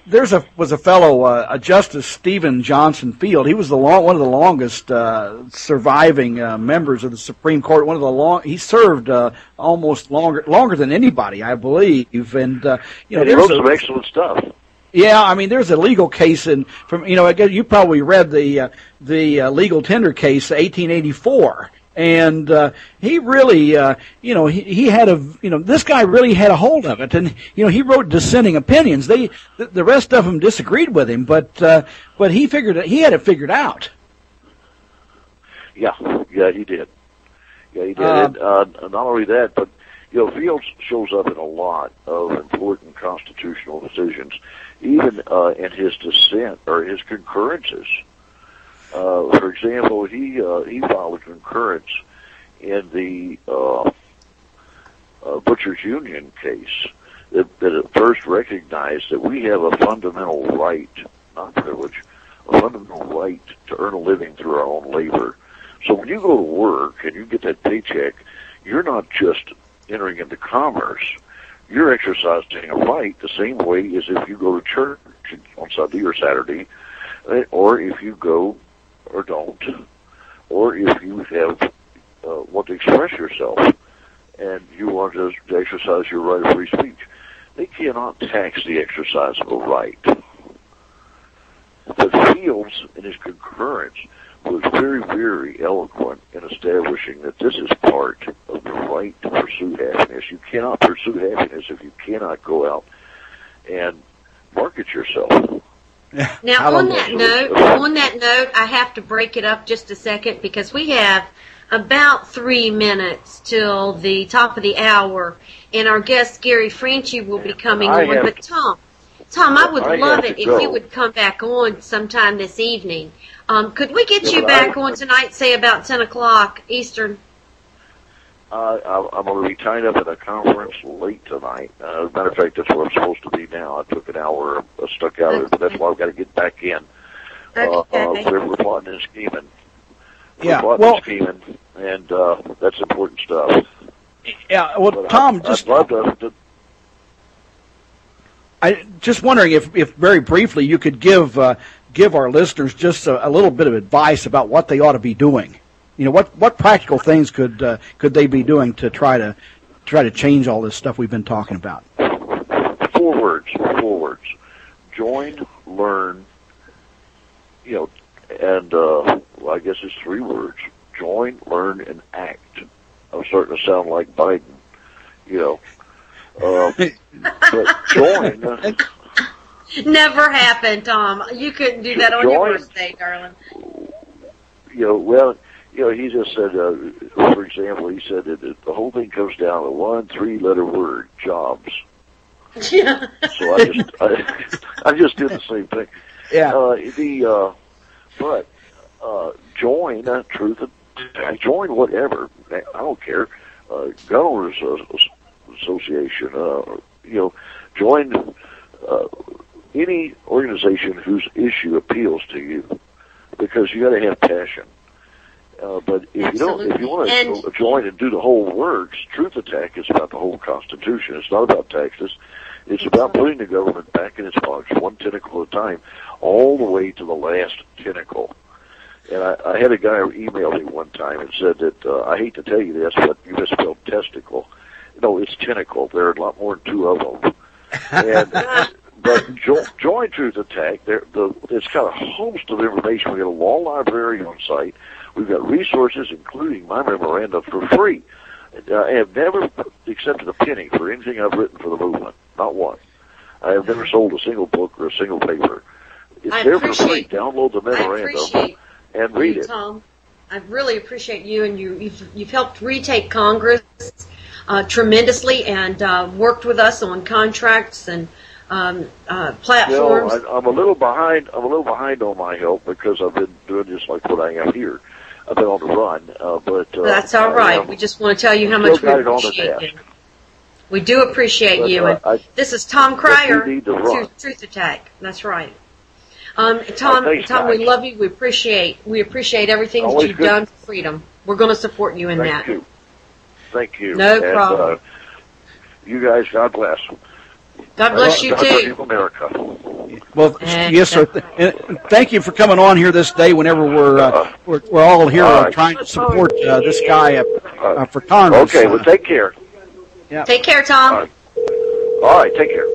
was a fellow, Justice Stephen Johnson Field. He was one of the longest surviving members of the Supreme Court. He served almost longer than anybody, I believe. And he wrote some excellent stuff. Yeah, I mean, there's a legal case I guess you probably read the legal tender case, 1884. And he really, he had this guy really had a hold of it, and he wrote dissenting opinions. The rest of them disagreed with him, but he had it figured out. Yeah, he did. Yeah, he did. And not only that, but Fields shows up in a lot of important constitutional decisions, even in his dissent or his concurrences. For example, he filed a concurrence in the Butchers Union case that at first recognized that we have a fundamental right, not privilege, a fundamental right to earn a living through our own labor. So when you go to work and you get that paycheck, you're not just entering into commerce. You're exercising a right the same way as if you go to church on Sunday or Saturday, or if you go or don't, or if you have want to express yourself and you want to exercise your right of free speech. They cannot tax the exercise of a right. But Fields, in his concurrence, was very, very eloquent in establishing that this is part of the right to pursue happiness. You cannot pursue happiness if you cannot go out and market yourself. Now, on that note, I have to break it up just a second because we have about 3 minutes till the top of the hour, and our guest Gary Franchi will be coming on. But Tom, I would love it if you would come back on sometime this evening. Could we get you back on tonight, say about 10 o'clock Eastern? I'm going to be tied up at a conference late tonight. As a matter of fact, that's where I'm supposed to be now. I took an hour stuck out there, but that's why I've got to get back in. We're plotting and scheming. And that's important stuff. Yeah, well, but Tom, I'd love to. I just wondering if very briefly you could give our listeners just a little bit of advice about what they ought to be doing. What practical things could they be doing to try to change all this stuff we've been talking about? 4 words. Join, learn, and I guess it's 3 words. Join, learn, and act. I'm starting to sound like Biden, but join. Never happened, Tom. You couldn't do that on your birthday, darling. He just said, for example, he said that the whole thing comes down to 1 3-letter word: jobs. Yeah. So I just did the same thing. Yeah. Join Truth Attack. Join whatever. I don't care. Gun Owners Association. Join any organization whose issue appeals to you, because you got to have passion. But if you want to join and do the whole works, Truth Attack is about the whole Constitution. It's not about taxes. It's about putting the government back in its box, 1 tentacle at a time, all the way to the last tentacle. And I had a guy who emailed me one time and said that, I hate to tell you this, but you misspelled testicle. No, it's tentacle. There are a lot more than 2 of them. And, but join Truth Attack. It's got a host of information. We've got a law library on site. We've got resources, including my memoranda, for free. I have never accepted a penny for anything I've written for the movement. Not one. I have never sold a single book or a single paper. It's there for free. Download the memorandum and read it. Tom, I really appreciate you, and you've helped retake Congress tremendously, and worked with us on contracts and platforms. I'm a little behind. I'm a little behind on my help because I've been doing just like what I am here. I've been on the run, but that's all right. We just want to tell you how much we appreciate you. We do appreciate you. And this is Tom Cryer, Truth Attack. That's right. Tom, we love you. We appreciate everything that you've done for freedom. We're going to support you in that. Thank you. No problem. You guys, God bless. God bless you too. America. Well, yes, sir. And thank you for coming on here this day. Whenever we're all here trying to support this guy for Congress. Okay. Well, take care. Yeah. Take care, Tom. All right. Take care.